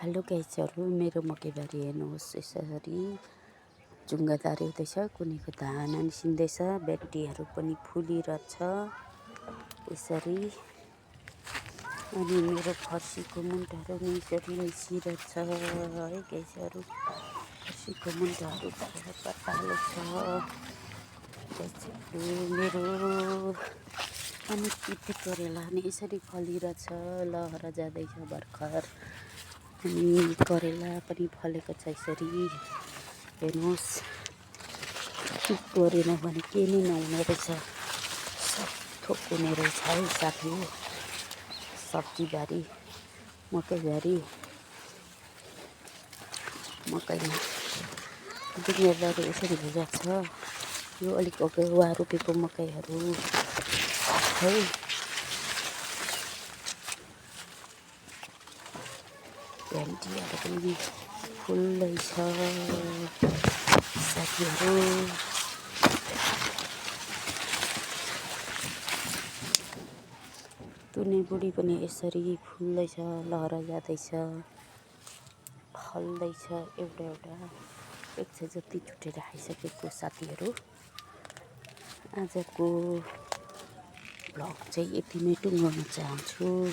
Hello गाइजहरू, मेरो मकैबारी हेर्नुहोस्। यसरी जुङ्गादार हुँदैछ, कुनीको धाना निस्किँदैछ, भेन्डीहरू पनि फुलिरहेछ यसरी। अनि मेरो फर्सीको मुन्टाहरू पनि यसरी निस्किरहेछ है गाइजहरू। फर्सीको मुन्टाहरू पतालो छ गाइजहरू मेरो। अनि तिते करेला नि यसरी फलिरहेछ, लहरा जाँदैछ भर्खर। अनि करेला पनि फलेको छ यसरी हेर्नुहोस्। गरेन भने के नै नहुने रहेछ, सब थोक हुने रहेछ है साथी। सब्जीबारी, मकैबारी, मकैमा दुनियाँभरि यसरी भइरहेछ। यो अलिक अगुवा रोपेको मकैहरू है। भेन्डीहरू पनि फुल्दैछ साथीहरू। तुने बुढी पनि यसरी फुल्दैछ, लहरा जाँदैछ, फल्दैछ। एउटा एक छ जति छुटेर आइसकेको साथीहरू। आजको भ्लग चाहिँ यतिमै टुङ्गाउन चाहन्छु।